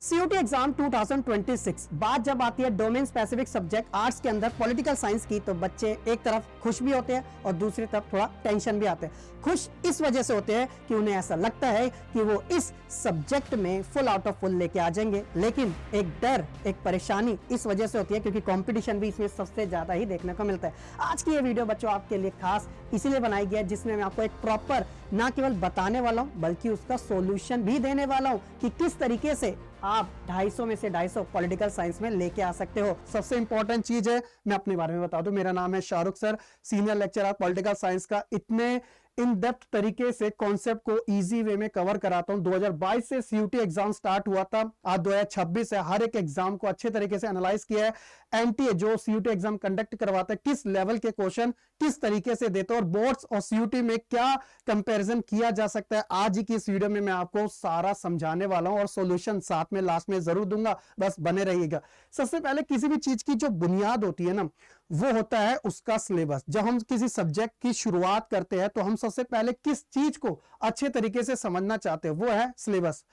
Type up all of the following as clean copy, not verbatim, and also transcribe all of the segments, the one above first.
CUT exam 2026 बात जब आती है डोमेन स्पेसिफिक सब्जेक्ट आर्ट्स के अंदर पॉलिटिकल साइंस की, तो बच्चे एक तरफ खुश भी होते हैं और दूसरी तरफ थोड़ा टेंशन भी आते हैं। खुश इस वजह से होते हैं कि उन्हें ऐसा लगता है कि वो इस सब्जेक्ट में फुल आउट ऑफ फुल लेके आ जाएंगे, लेकिन एक डर, एक परेशानी इस वजह से होती है क्योंकि कंपटीशन भी इसमें सबसे ज्यादा ही देखने को मिलता है। आज की ये वीडियो बच्चों आपके लिए खास इसीलिए बनाई गई है जिसमें मैं आपको एक प्रॉपर ना केवल बताने वाला हूं बल्कि उसका सॉल्यूशन भी देने वाला हूं कि किस तरीके से आप 250 में से 250 पॉलिटिकल साइंस में लेके आ सकते हो। सबसे इंपॉर्टेंट चीज है, मैं अपने बारे में बता दूं, मेरा नाम है Shahrukh sir, senior lecturer political science का। इतने इन डेप्थ तरीके से कॉन्सेप्ट को इजी वे में कवर कराता हूं। 2022 से सीयूटी एग्जाम स्टार्ट हुआ था, आज 2026 है। हर एक एग्जाम को अच्छे तरीके से एनालाइज किया है। एनटीए जो सीयूटी एग्जाम कंडक्ट करवाता है, किस लेवल के क्वेश्चन किस तरीके से देते हैं और बोर्ड्स और सीयूटी में क्या कंपैरिजन किया जा सकता है, आज की इस वीडियो में मैं आपको सारा समझाने वाला हूं और सॉल्यूशन साथ में लास्ट में जरूर दूंगा, बस बने रहिएगा। सबसे पहले किसी भी चीज की जो बुनियाद होती है ना, वो होता है उसका सिलेबस। जब हम किसी सब्जेक्ट की शुरुआत करते हैं तो हम सबसे पहले किस चीज को अच्छे तरीके से समझना चाहते हैं, वो है सिलेबस।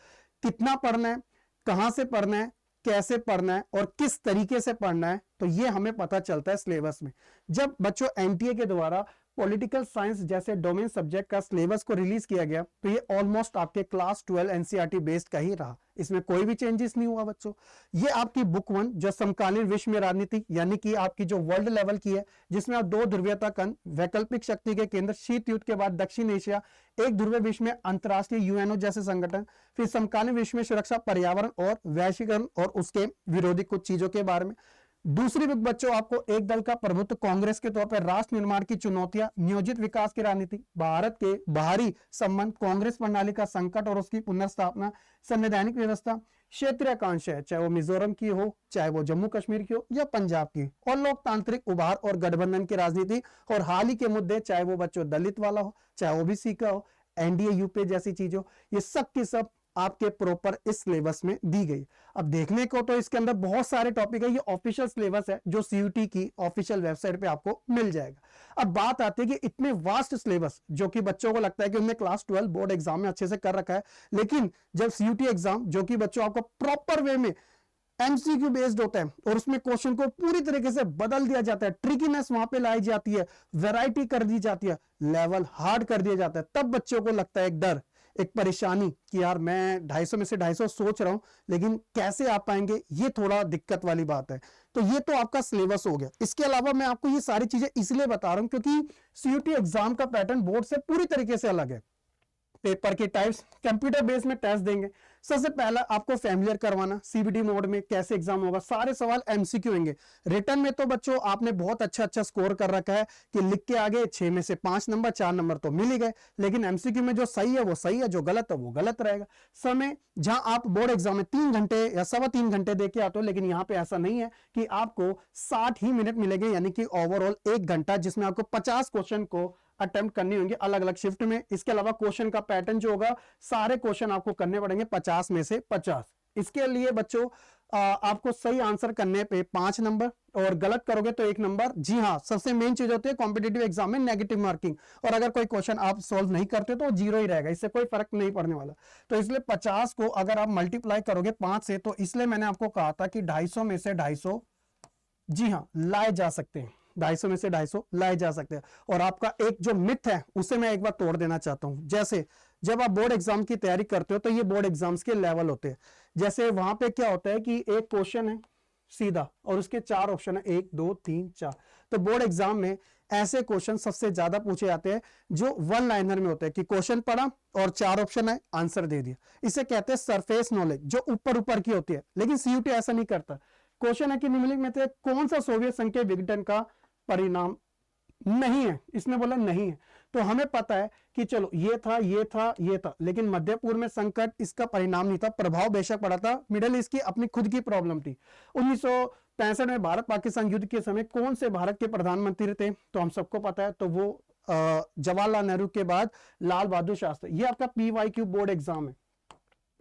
कितना पढ़ना है, कहां से पढ़ना है, कैसे पढ़ना है और किस तरीके से पढ़ना है, तो ये हमें पता चलता है सिलेबस में। जब बच्चों एनटीए के द्वारा पॉलिटिकल साइंस जैसे डोमेन सब्जेक्ट का सिलेबस को रिलीज किया गया, तो ये ऑलमोस्ट आपके क्लास 12 एनसीईआरटी बेस्ड का ही रहा। इसमें कोई भी चेंजेस नहीं हुआ बच्चों। ये आपकी बुक 1 जो समकालीन विश्व में राजनीति यानी कि आपकी जो वर्ल्ड लेवल की है, जिसमें आप 2 ध्रुवीयता कण, वैकल्पिक शक्ति के केंद्र, शीत युद्ध के बाद दक्षिण एशिया, एक ध्रुवीय विश्व में अंतरराष्ट्रीय यूएनओ जैसे संगठन, फिर समकालीन विश्व में सुरक्षा, पर्यावरण और वैश्वीकरण और उसके विरोधी कुछ चीजों के बारे में। दूसरी बुक बच्चों आपको एक दल का प्रभुत्व, कांग्रेस के तौर पर राष्ट्र निर्माण की चुनौतियां, नियोजित विकास की राजनीति, भारत के बाहरी संबंध, कांग्रेस प्रणाली का संकट और उसकी पुनर्स्थापना, संवैधानिक व्यवस्था, क्षेत्रीय आकांक्षा है, चाहे वो मिजोरम की हो, चाहे वो जम्मू कश्मीर की हो या पंजाब की, और लोकतांत्रिक उभार और गठबंधन की राजनीति, और हाल ही के मुद्दे, चाहे वो बच्चों दलित वाला हो, चाहे ओबीसी का हो, एनडीए यूपीए जैसी चीज हो, ये सब की सब आपके प्रॉपर इस सिलेबस में दी गई। अब देखने को तो इसके अंदर बहुत सारे टॉपिक है, ये ऑफिशियल सिलेबस है जो सीयूटी की ऑफिशियल वेबसाइट पे आपको मिल जाएगा। अब बात आती है कि इतने वास्ट सिलेबस जो कि बच्चों को लगता है कि उन्होंने क्लास 12 बोर्ड एग्जाम में अच्छे से कर रखा है, लेकिन जब सीयूटी एग्जाम जो कि बच्चों आपको प्रॉपर वे में एमसीक्यू बेस्ड होता है और उसमें क्वेश्चन को पूरी तरीके से बदल दिया जाता है, ट्रिकीनेस वहां पे लाई जाती है, वैरायटी कर दी जाती है, लेवल हार्ड कर दिया जाता है, तब बच्चों को लगता है एक डर, एक परेशानी कि यार मैं 250 में से 250 सोच रहा हूं लेकिन कैसे आ पाएंगे, ये थोड़ा दिक्कत वाली बात है। तो ये तो आपका सिलेबस हो गया। इसके अलावा मैं आपको ये सारी चीजें इसलिए बता रहा हूं क्योंकि सीयूटी एग्जाम का पैटर्न बोर्ड से पूरी तरीके से अलग है। पेपर के टाइप्स कंप्यूटर बेस में टेस्ट देंगे। सबसे पहला आपको फैमिलियर करवाना, सीबीटी मोड में कैसे एग्जाम होगा, सारे सवाल एमसीक्यू होंगे। रिटर्न में तो बच्चों आपने बहुत अच्छा स्कोर कर रखा है कि लिख के आगे 6 में से 5 नंबर, 4 नंबर तो मिल ही गए, लेकिन एमसीक्यू में जो सही है वो सही है, जो गलत है वो गलत रहेगा। समय जहां आप बोर्ड एग्जाम में 3 घंटे या 3.25 घंटे दे के आते हो, लेकिन यहां पे ऐसा नहीं है कि आपको 60 ही मिनट मिलेंगे, यानी कि ओवरऑल 1 घंटा जिसमें आपको 50 क्वेश्चन को अटेम्प्ट करनी होंगी अलग अलग शिफ्ट में। इसके अलावा क्वेश्चन का पैटर्न जो होगा, सारे क्वेश्चन आपको करने पड़ेंगे 50 में से 50। इसके लिए बच्चों आपको सही आंसर करने पे 5 नंबर और गलत करोगे तो 1 नंबर। जी हाँ, सबसे मेन चीज होती है कॉम्पिटिटिव एग्जाम में नेगेटिव मार्किंग, और अगर कोई क्वेश्चन आप सॉल्व नहीं करते तो 0 ही रहेगा, इससे कोई फर्क नहीं पड़ने वाला। तो इसलिए 50 को अगर आप मल्टीप्लाई करोगे 5 से, तो इसलिए मैंने आपको कहा था कि 250 में से 250 जी हाँ लाए जा सकते हैं, 250 में से 250 लाए जा सकते हैं। और आपका एक जो मिथ है उसे मैं एक बार तोड़ देना चाहता हूं। जैसे जब आप बोर्ड एग्जाम की तैयारी करते हो तो ये बोर्ड एग्जाम्स के लेवल होते हैं। जैसे वहां पे क्या होता है कि एक क्वेश्चन है सीधा और उसके 4 ऑप्शन है, 1 2 3 4। तो बोर्ड एग्जाम में ऐसे क्वेश्चन सबसे ज्यादा पूछे जाते हैं जो 1 लाइनर में होते हैं कि क्वेश्चन पढ़ा और 4 ऑप्शन है, आंसर दे दिया। इसे कहते हैं सरफेस नॉलेज, जो ऊपर ऊपर की होती है। लेकिन सीयूटी ऐसा नहीं करता। क्वेश्चन है कि निम्नलिखित में से कौन सा सोवियत संघ के विघटन का परिणाम नहीं है, इसने बोला नहीं है। तो हमें पता है कि चलो ये था ये था ये था, लेकिन मध्य पूर्व में संकट इसका परिणाम नहीं था, प्रभाव बेशक पड़ा था। मिडिल ईस्ट की अपनी खुद की प्रॉब्लम थी। 1965 में भारत पाकिस्तान युद्ध के समय कौन से भारत के प्रधानमंत्री थे, तो हम सबको पता है, तो वो जवाहरलाल नेहरू के बाद लाल बहादुर शास्त्री। ये आपका पीवाईक्यू बोर्ड एग्जाम है,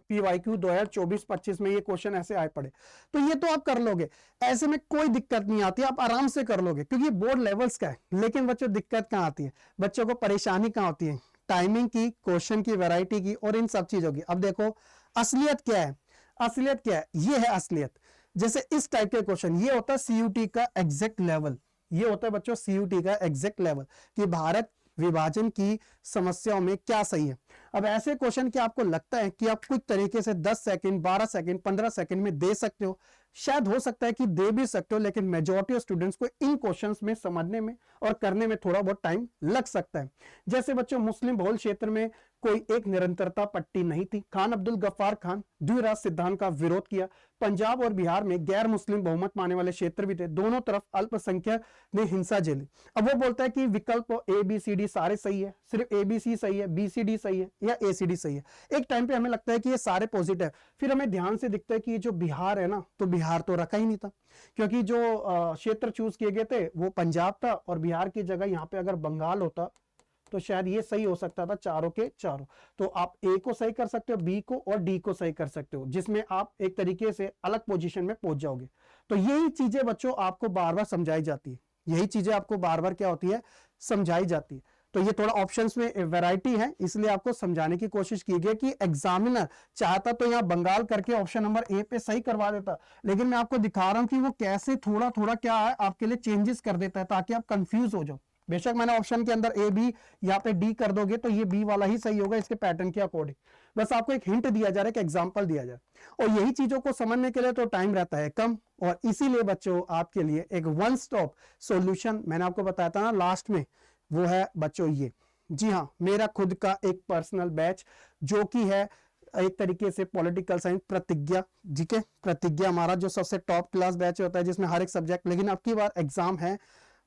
पीवाईक्यू 2024-25 में ये क्वेश्चन ऐसे आए पड़े, तो ये तो आप कर लोगे, ऐसे में कोई दिक्कत नहीं आती, आप आराम से कर लोगे क्योंकि बोर्ड लेवल्स का है। लेकिन बच्चों दिक्कत कहां आती है, बच्चों को परेशानी कहां होती है, टाइमिंग की, क्वेश्चन की वैरायटी की और इन सब चीजों की। अब देखो असलियत क्या है, असलियत क्या है, ये है असलियत। जैसे इस टाइप के क्वेश्चन, ये होता है सीयूटी का एग्जैक्ट लेवल, ये होता है बच्चों सीयूटी का एग्जैक्ट लेवल कि भारत विभाजन की समस्याओं में क्या सही है। अब ऐसे क्वेश्चन कि आपको लगता है कि आप कुछ तरीके से 10 सेकंड 12 सेकंड 15 सेकंड में दे सकते हो, शायद हो सकता है कि दे भी सकते हो, लेकिन मेजॉरिटी ऑफ स्टूडेंट्स को इन क्वेश्चंस में समझने में और करने में थोड़ा बहुत टाइम लग सकता है। जैसे बच्चों मुस्लिम बहुल क्षेत्र में कोई एक निरंतरता पट्टी नहीं थी, खान अब्दुल गफ्फार खान द्विराज सिद्धांत का विरोध किया। पंजाब और बिहार में गैर मुस्लिम बहुमत मानने वाले क्षेत्र भी थे, दोनों तरफ अल्पसंख्यक ने हिंसा झेली। अब वो बोलता है कि विकल्प ए बी सी डी सारे सही है, सिर्फ ए बी सी सही है, बी सी डी सही है या ए सी डी सही है। एक टाइम पे हमें लगता है कि ये सारे पॉजिटिव, फिर हमें ध्यान से दिखता है कि जो बिहार है ना, तो बिहार तो रखा ही नहीं था, क्योंकि जो क्षेत्र चूज किए गए थे वो पंजाब था, और बिहार की जगह यहाँ पे अगर बंगाल होता तो शायद ये सही हो सकता था, चारों के चारों। तो आप ए को सही कर सकते हो, बी को और डी को सही कर सकते हो, जिसमें आप एक तरीके से अलग पोजीशन में पहुंच जाओगे। तो यही चीजें बच्चों आपको बार बार समझाई जाती है, यही चीजें आपको बार बार क्या होती है, समझाई जाती है। तो ये थोड़ा ऑप्शंस में वैरायटी है, इसलिए आपको समझाने की कोशिश की गई कि एग्जामिनर चाहता तो यहाँ बंगाल करके ऑप्शन नंबर ए पे सही करवा देता, लेकिन मैं आपको दिखा रहा हूं कि वो कैसे थोड़ा थोड़ा क्या है आपके लिए चेंजेस कर देता है, ताकि आप कंफ्यूज हो जाओ। बेशक मैंने ऑप्शन के अंदर ए बी, यहाँ पे डी कर दोगे तो ये बी वाला ही सही होगा इसके पैटर्न के अकॉर्डिंग। बस आपको एक हिंट दिया जा रहा है कि एग्जांपल दिया जाए, और यही चीजों को समझने के लिए तो टाइम रहता है कम, और इसीलिए बच्चों आपके लिए एक वन स्टॉप सॉल्यूशन मैंने आपको बताया था ना लास्ट में, वो है बच्चों ये, जी हाँ, मेरा खुद का एक पर्सनल बैच जो कि है एक तरीके से पॉलिटिकल साइंस प्रतिज्ञा, ठीक है, प्रतिज्ञा हमारा जो सबसे टॉप क्लास बैच होता है, जिसमें हर एक सब्जेक्ट, लेकिन अब की बार एग्जाम है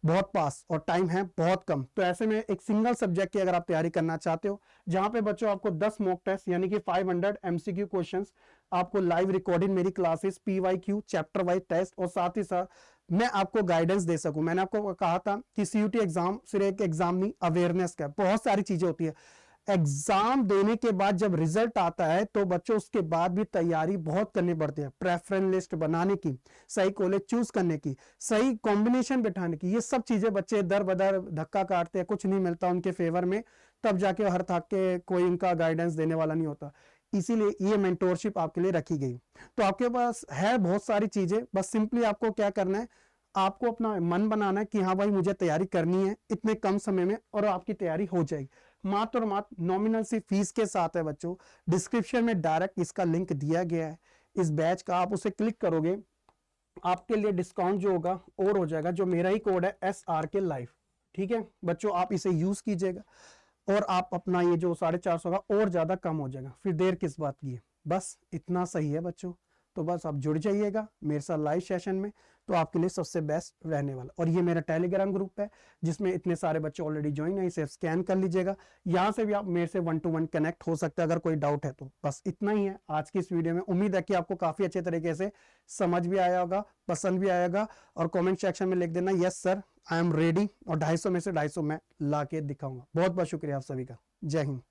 बहुत पास और टाइम है बहुत कम, तो ऐसे में एक सिंगल सब्जेक्ट की अगर आप तैयारी करना चाहते हो, जहां पे बच्चों आपको 10 मॉक टेस्ट यानी कि 500 एमसीक्यू क्वेश्चंस, आपको लाइव रिकॉर्डिंग मेरी classes, PYQ chapter wise test, और साथ ही साथ मैं आपको गाइडेंस दे सकूं। मैंने आपको कहा था कि सीयूटी एग्जाम सिर्फ एक एग्जाम नहीं, अवेयरनेस का बहुत सारी चीजें होती है। एग्जाम देने के बाद जब रिजल्ट आता है तो बच्चों उसके बाद भी तैयारी बहुत करनी पड़ती है, प्रेफरेंस लिस्ट बनाने की, सही कॉलेज चूज करने की, सही कॉम्बिनेशन बिठाने की, ये सब चीजें बच्चे दर बदर धक्का काटते हैं, कुछ नहीं मिलता उनके फेवर में, तब जाके हर थक के कोई उनका गाइडेंस देने वाला नहीं होता। इसीलिए ये मेंटोरशिप आपके लिए रखी गई। तो आपके पास है बहुत सारी चीजें, बस सिंपली आपको क्या करना है, आपको अपना मन बनाना है कि हाँ भाई मुझे तैयारी करनी है इतने कम समय में, और आपकी तैयारी हो जाएगी। मात्र और मात्र नॉमिनल सी फीस के साथ है बच्चों। डिस्क्रिप्शन में डायरेक्ट इसका लिंक दिया गया है इस बैच का, आप उसे क्लिक करोगे आपके लिए डिस्काउंट जो होगा और हो जाएगा, जो मेरा ही कोड है SRK लाइफ, ठीक है बच्चों, आप इसे यूज कीजिएगा और आप अपना ये जो 450 का और ज्यादा कम हो जाएगा, फिर देर किस बात की है, बस इतना सही है बच्चों। तो बस आप जुड़ जाइएगा मेरे साथ लाइव सेशन में, तो आपके लिए सबसे बेस्ट रहने वाला। और ये मेरा टेलीग्राम ग्रुप है जिसमें इतने सारे बच्चे ऑलरेडी ज्वाइन है, इसे स्कैन कर लीजिएगा, यहाँ से भी आप मेरे से 1 to 1 कनेक्ट हो सकते हैं अगर कोई डाउट है तो। बस इतना ही है आज की इस वीडियो में, उम्मीद है कि आपको काफी अच्छे तरीके से समझ भी आया होगा, पसंद भी आएगा, और कॉमेंट सेक्शन में लिख देना yes sir I am ready, और 250 में से 250 मैं ला के दिखाऊंगा। बहुत बहुत शुक्रिया आप सभी का, जय हिंद।